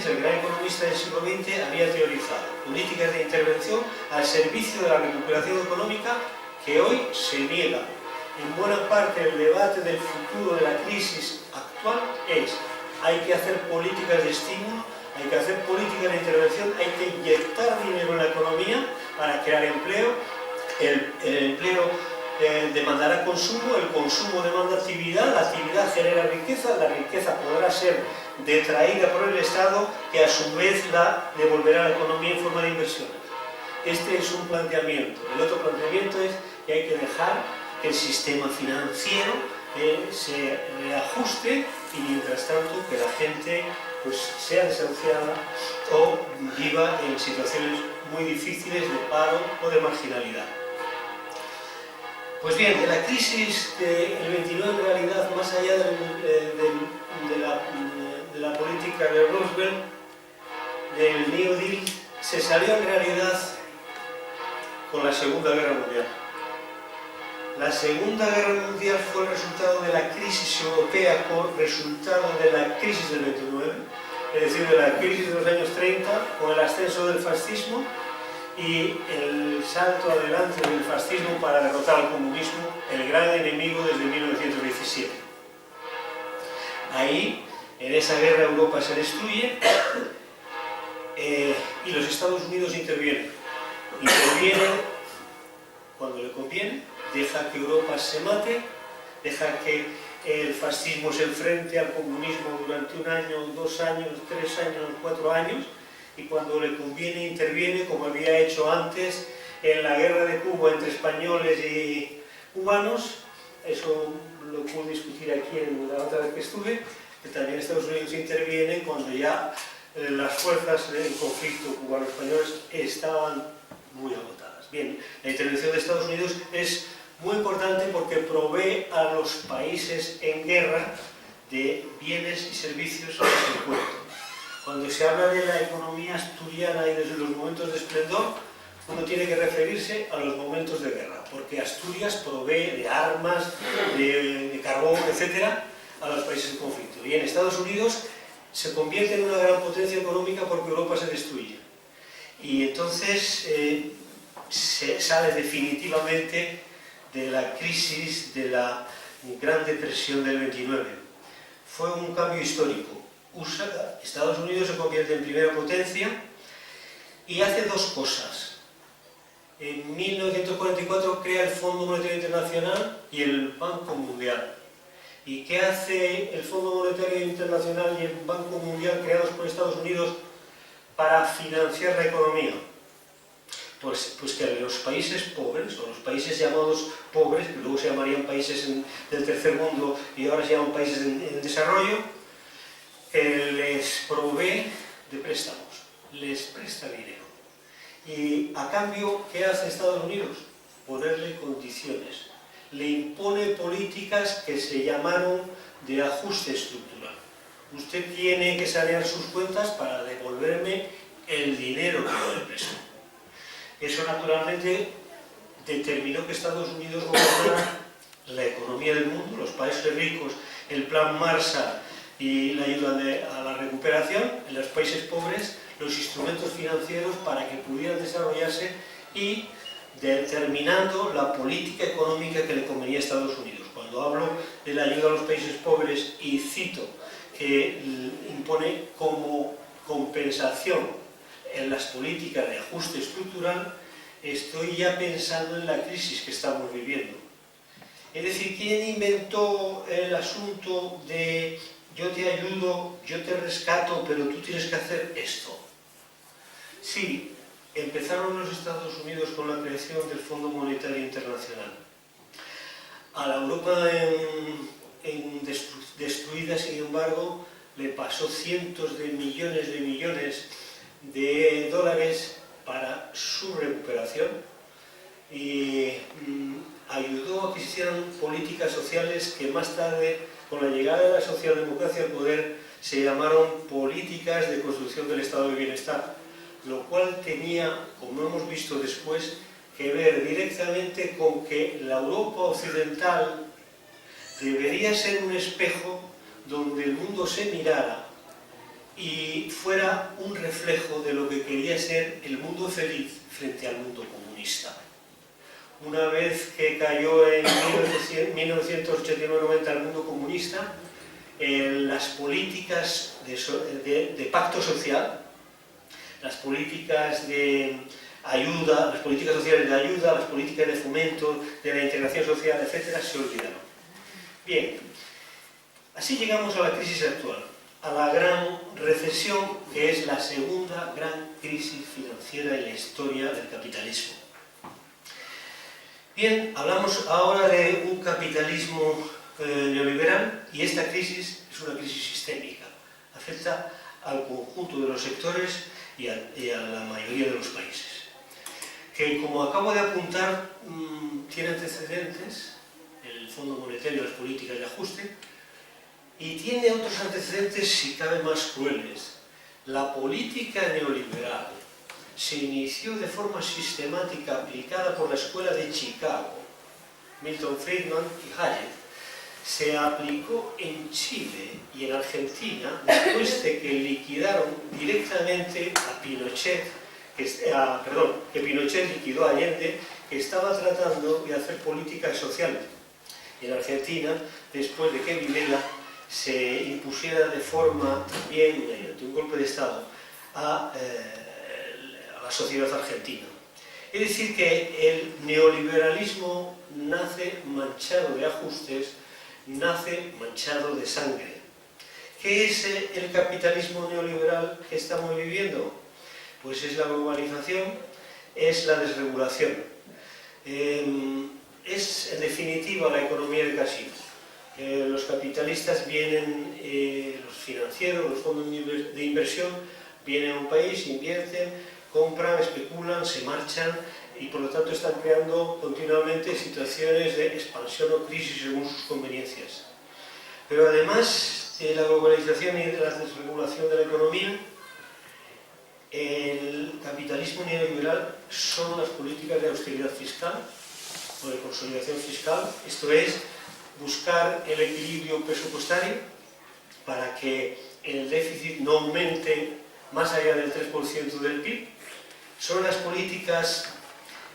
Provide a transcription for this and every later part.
Keynes, el gran economista del siglo XX, había teorizado políticas de intervención al servicio de la recuperación económica que hoy se niega. En buena parte el debate del futuro de la crisis actual es: hay que hacer políticas de estímulo, hay que hacer políticas de intervención, hay que inyectar dinero en la economía para crear empleo. El empleo demandará consumo, el consumo demanda actividad, la actividad genera riqueza, la riqueza podrá ser detraída por el Estado, que a su vez la devolverá a la economía en forma de inversiones. Este es un planteamiento. El otro planteamiento es que hay que dejar que el sistema financiero se reajuste y, mientras tanto, que la gente pues, sea desahuciada o viva en situaciones muy difíciles de paro o de marginalidad. Pues bien, de la crisis del 29, en realidad, más allá de la política de Roosevelt, del New Deal, se salió en realidad con la Segunda Guerra Mundial. La Segunda Guerra Mundial fue el resultado de la crisis europea, con resultado de la crisis del 29, es decir, de la crisis de los años 30, con el ascenso del fascismo y el salto adelante del fascismo para derrotar al comunismo, el gran enemigo desde 1917. Ahí, en esa guerra, Europa se destruye y los Estados Unidos intervienen. Intervienen cuando le conviene, deja que Europa se mate, deja que el fascismo se enfrente al comunismo durante 1 año, 2 años, 3 años, 4 años, y cuando le conviene interviene, como había hecho antes en la guerra de Cuba entre españoles y cubanos. Eso lo pude discutir aquí en la otra vez que estuve, que también Estados Unidos interviene cuando ya las fuerzas del conflicto cubano-españoles estaban muy agotadas. Bien, la intervención de Estados Unidos es muy importante porque provee a los países en guerra de bienes y servicios de encuentro. Cuando se habla de la economía asturiana y desde los momentos de esplendor, uno tiene que referirse a los momentos de guerra, porque Asturias provee de armas, de carbón, etcétera, a los países en conflicto. Y en Estados Unidos se convierte en una gran potencia económica porque Europa se destruye. Y entonces se sale definitivamente de la crisis de la Gran Depresión del 29. Fue un cambio histórico. Estados Unidos se convierte en primera potencia y hace 2 cosas. En 1944 crea el Fondo Monetario Internacional y el Banco Mundial. ¿Y qué hace el Fondo Monetario Internacional y el Banco Mundial, creados por Estados Unidos, para financiar la economía? Pues que los países pobres, o los países llamados pobres, que luego se llamarían países del tercer mundo y ahora se llaman países en desarrollo, les provee de préstamos, les presta dinero. Y a cambio, ¿qué hace Estados Unidos? Ponerle condiciones. Le impone políticas que se llamaron de ajuste estructural. Usted tiene que sanear sus cuentas para devolverme el dinero que yo le presto. Eso naturalmente determinó que Estados Unidos gobernara la economía del mundo, los países ricos, el plan Marshall y la ayuda a la recuperación, en los países pobres los instrumentos financieros para que pudieran desarrollarse, y determinando la política económica que le convenía a Estados Unidos. Cuando hablo de la ayuda a los países pobres y cito que impone como compensación en las políticas de ajuste estructural, estoy ya pensando en la crisis que estamos viviendo. Es decir, ¿quién inventó el asunto de yo te ayudo, yo te rescato, pero tú tienes que hacer esto? Sí, empezaron los Estados Unidos con la creación del Fondo Monetario Internacional. A la Europa destruida, sin embargo, le pasó cientos de millones de dólares para su recuperación y ayudó a que se hicieran políticas sociales que más tarde, con la llegada de la socialdemocracia al poder, se llamaron políticas de construcción del estado de bienestar, lo cual tenía, como hemos visto después, que ver directamente con que la Europa occidental debería ser un espejo donde el mundo se mirara y fuera un reflejo de lo que quería ser el mundo feliz frente al mundo comunista. Una vez que cayó en 1989-90 el mundo comunista, las políticas de pacto social, las políticas de ayuda, las políticas sociales de ayuda, las políticas de fomento, de la integración social, etcétera, se olvidaron. Bien, así llegamos a la crisis actual, a la gran recesión, que es la segunda gran crisis financiera en la historia del capitalismo. Bien, hablamos ahora de un capitalismo neoliberal, y esta crisis es una crisis sistémica, afecta al conjunto de los sectores y a la mayoría de los países, que, como acabo de apuntar, tiene antecedentes, el Fondo Monetario y las políticas de ajuste, y tiene otros antecedentes, si cabe, más crueles. La política neoliberal se inició de forma sistemática aplicada por la Escuela de Chicago, Milton Friedman y Hayek. Se aplicó en Chile y en Argentina después de que liquidaron directamente a Pinochet, que Pinochet liquidó a Allende, que estaba tratando de hacer políticas sociales. Y en Argentina, después de que Videla se impusiera de forma también, mediante un golpe de Estado, a la sociedad argentina. Es decir, que el neoliberalismo nace manchado de ajustes, nace manchado de sangre. ¿Qué es el capitalismo neoliberal que estamos viviendo? Pues es la globalización, es la desregulación, es en definitiva la economía de casino. Los capitalistas vienen, los financieros, los fondos de inversión, vienen a un país, invierten, compran, especulan, se marchan, y por lo tanto están creando continuamente situaciones de expansión o crisis según sus conveniencias. Pero además de la globalización y de la desregulación de la economía, el capitalismo neoliberal son las políticas de austeridad fiscal o de consolidación fiscal, esto es, buscar el equilibrio presupuestario para que el déficit no aumente más allá del 3% del PIB. Son las políticas,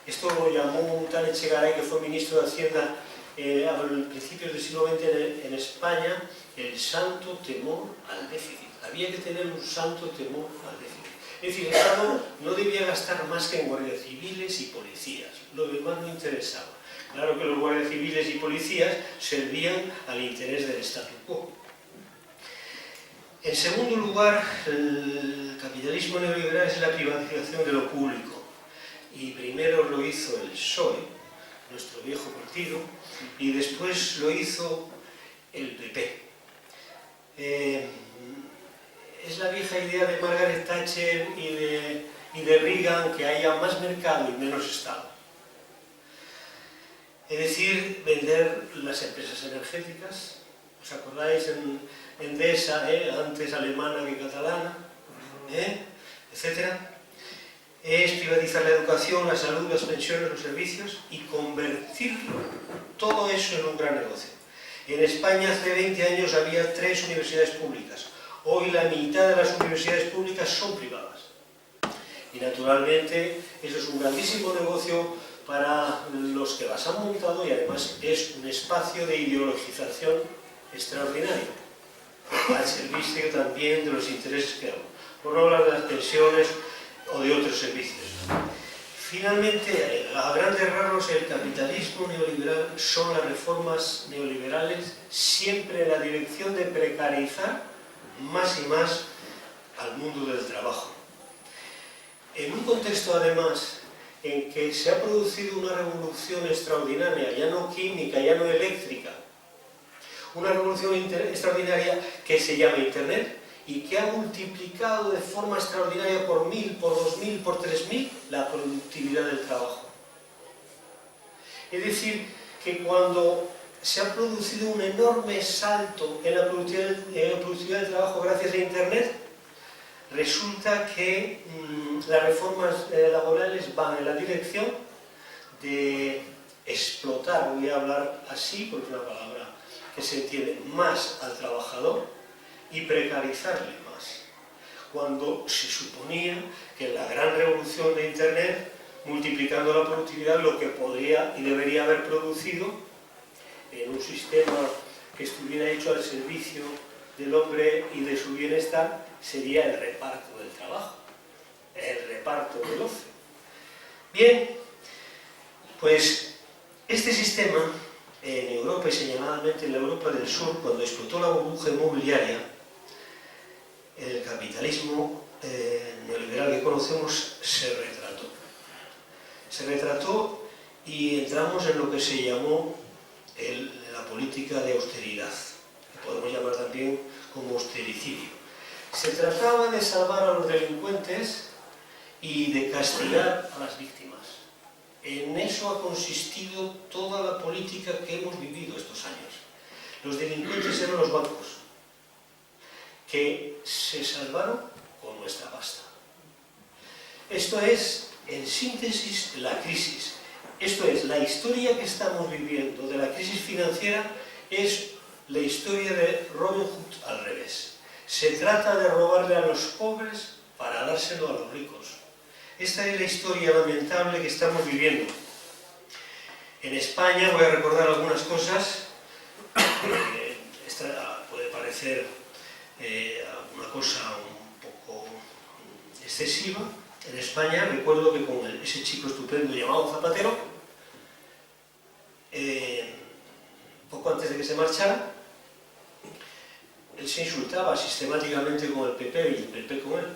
esto lo llamó un tal Echegaray, que fue ministro de Hacienda a principios del siglo XX en España, el santo temor al déficit. Había que tener un santo temor al déficit. Es decir, el Estado no debía gastar más que en guardias civiles y policías, lo demás no interesaba. Claro que los guardias civiles y policías servían al interés del statu quo. En segundo lugar, el capitalismo neoliberal es la privatización de lo público. Y primero lo hizo el PSOE, nuestro viejo partido, y después lo hizo el PP. Es la vieja idea de Margaret Thatcher y de Reagan, que haya más mercado y menos Estado. Es decir, vender las empresas energéticas. ¿Os acordáis en Endesa, antes alemana que catalana, etcétera? Es privatizar la educación, la salud, las pensiones, los servicios y convertirlo todo eso en un gran negocio. En España hace 20 años había 3 universidades públicas. Hoy la mitad de las universidades públicas son privadas. Y naturalmente eso es un grandísimo negocio para los que las han montado, y además es un espacio de ideologización extraordinario, al servicio también de los intereses que hago, por no hablar de las pensiones o de otros servicios. Finalmente, a grandes rasgos, el capitalismo neoliberal son las reformas neoliberales siempre en la dirección de precarizar más y más al mundo del trabajo. En un contexto, además, en que se ha producido una revolución extraordinaria, ya no química, ya no eléctrica, una revolución extraordinaria que se llama Internet y que ha multiplicado de forma extraordinaria por 1000, por 2000, por 3000 la productividad del trabajo. Es decir, que cuando se ha producido un enorme salto en la productividad del trabajo gracias a Internet, resulta que las reformas laborales van en la dirección de explotar, voy a hablar así porque es una palabra que se entiende, más al trabajador y precarizarle más. cuando se suponía que la gran revolución de Internet, multiplicando la productividad, lo que podría y debería haber producido en un sistema que estuviera hecho al servicio del hombre y de su bienestar, sería el reparto del trabajo, el reparto del ocio. Bien, pues este sistema en Europa y señaladamente en la Europa del Sur, cuando explotó la burbuja inmobiliaria, el capitalismo neoliberal que conocemos se retrató. Se retrató y entramos en lo que se llamó la política de austeridad, que podemos llamar también como austericidio. Se trataba de salvar a los delincuentes y de castigar a las víctimas. En eso ha consistido toda la política que hemos vivido estos años. Los delincuentes eran los bancos, que se salvaron con nuestra pasta. Esto es, en síntesis, la crisis. Esto es, la historia que estamos viviendo de la crisis financiera es la historia de Robin Hood al revés. Se trata de robarle a los pobres para dárselo a los ricos. Esta es la historia lamentable que estamos viviendo. En España, voy a recordar algunas cosas, esta puede parecer alguna cosa un poco excesiva. En España recuerdo que con ese chico estupendo llamado Zapatero, poco antes de que se marchara, él se insultaba sistemáticamente con el PP y el PP con él.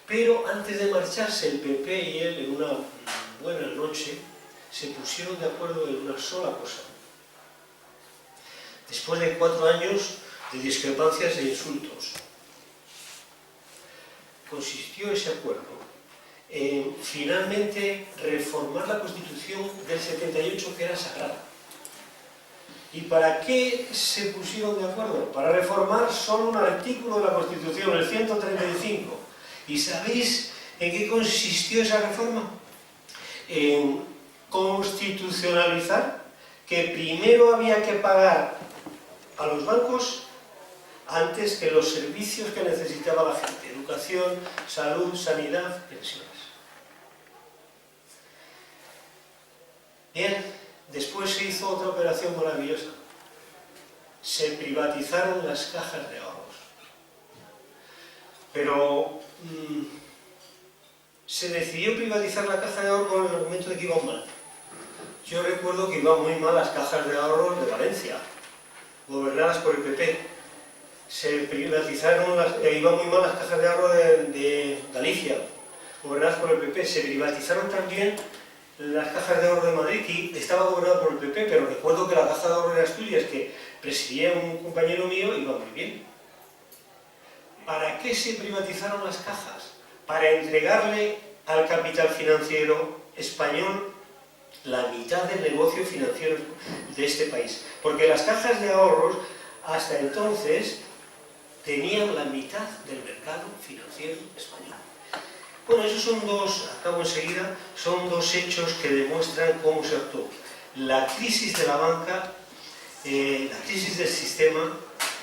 Pero antes de marcharse, el PP y él, en una buena noche, se pusieron de acuerdo en una sola cosa. Después de 4 años de discrepancias e insultos, consistió ese acuerdo en finalmente reformar la Constitución del 78, que era sagrada. ¿Y para qué se pusieron de acuerdo? Para reformar solo un artículo de la Constitución, el 135. ¿Y sabéis en qué consistió esa reforma? En constitucionalizar que primero había que pagar a los bancos antes que los servicios que necesitaba la gente: educación, salud, sanidad, pensiones. Bien, después se hizo otra operación maravillosa. Se privatizaron las cajas de ahorros. Pero se decidió privatizar la caja de ahorros con el argumento de que iban mal. Yo recuerdo que iban muy mal las cajas de ahorros de Valencia, gobernadas por el PP. Se privatizaron, iban muy mal las cajas de ahorro de Galicia, gobernadas por el PP. Se privatizaron también las cajas de ahorro de Madrid, que estaba gobernada por el PP, pero recuerdo que la caja de ahorro de Asturias, que presidía un compañero mío, iba muy bien. ¿Para qué se privatizaron las cajas? Para entregarle al capital financiero español la mitad del negocio financiero de este país. Porque las cajas de ahorros, hasta entonces, tenían la mitad del mercado financiero español. Bueno, esos son acabo enseguida, son dos hechos que demuestran cómo se actuó. La crisis de la banca, la crisis del sistema,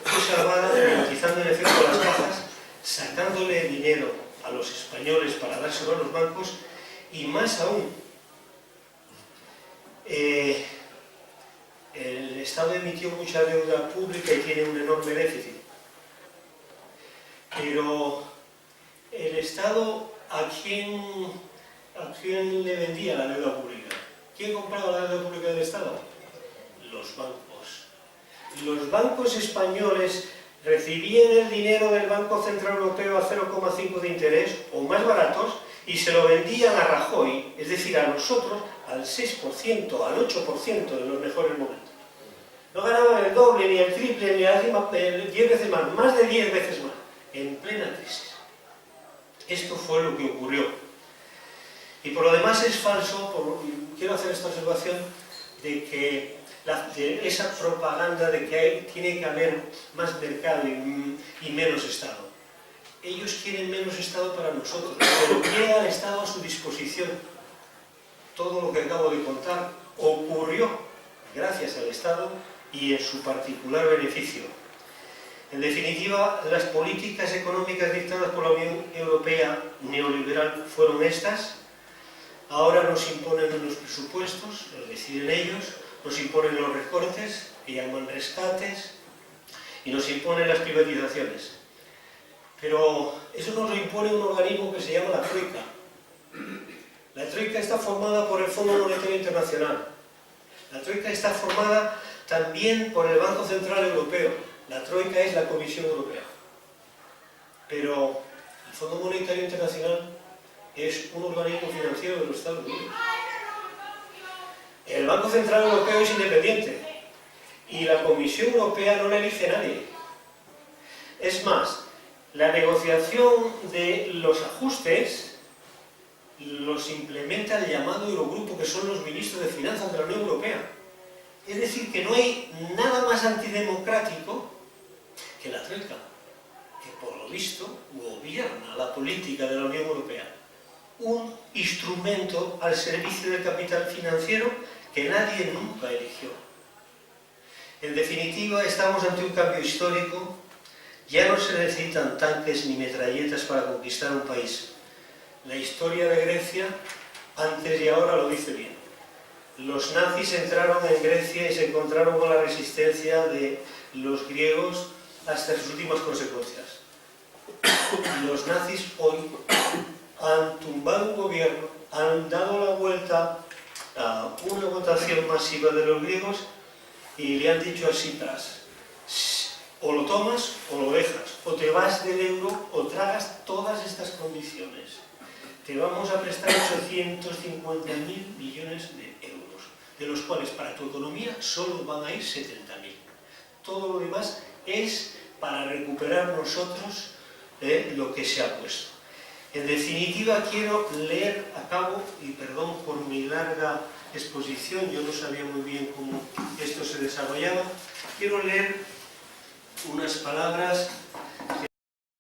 fue salvada privatizando en efecto las cajas, sacándole dinero a los españoles para dárselo a los bancos, y más aún, el Estado emitió mucha deuda pública y tiene un enorme déficit. Pero el Estado, ¿a quién le vendía la deuda pública? ¿Quién compraba la deuda pública del Estado? Los bancos. Los bancos españoles recibían el dinero del Banco Central Europeo a 0,5 de interés o más baratos y se lo vendían a Rajoy, es decir, a nosotros, al 6%, al 8% de los mejores momentos. No ganaban el doble, ni el triple, ni el 10 veces más de 10 veces más, en plena crisis. Esto fue lo que ocurrió. Y por lo demás es falso, quiero hacer esta observación, de que esa propaganda de que tiene que haber más mercado y menos Estado. Ellos quieren menos Estado para nosotros, pero quieren al Estado a su disposición. Todo lo que acabo de contar ocurrió gracias al Estado y en su particular beneficio. En definitiva, las políticas económicas dictadas por la Unión Europea neoliberal fueron estas. Ahora nos imponen unos presupuestos, los deciden ellos, nos imponen los recortes, que llaman rescates, y nos imponen las privatizaciones. Pero eso nos lo impone un organismo que se llama la Troika. La Troika está formada por el Fondo Monetario Internacional. La Troika está formada también por el Banco Central Europeo. La Troika es la Comisión Europea. Pero el Fondo Monetario Internacional es un organismo financiero de los Estados Unidos. El Banco Central Europeo es independiente y la Comisión Europea no la elige nadie. Es más, la negociación de los ajustes los implementa el llamado Eurogrupo, que son los ministros de Finanzas de la Unión Europea. Es decir, que no hay nada más antidemocrático que la Troika, que por lo visto gobierna la política de la Unión Europea. Un instrumento al servicio del capital financiero que nadie nunca eligió. En definitiva, estamos ante un cambio histórico. Ya no se necesitan tanques ni metralletas para conquistar un país. La historia de Grecia, antes y ahora, lo dice bien. Los nazis entraron en Grecia y se encontraron con la resistencia de los griegos hasta sus últimas consecuencias. Los nazis hoy han tumbado un gobierno, han dado la vuelta a una votación masiva de los griegos y le han dicho a Tsipras: o lo tomas o lo dejas, o te vas del euro o tragas todas estas condiciones. Te vamos a prestar 850.000 millones de euros, de los cuales para tu economía solo van a ir 70.000. Todo lo demás es para recuperar nosotros lo que se ha puesto. En definitiva, quiero leer a cabo, y perdón por mi larga exposición, yo no sabía muy bien cómo esto se desarrollaba, quiero leer unas palabras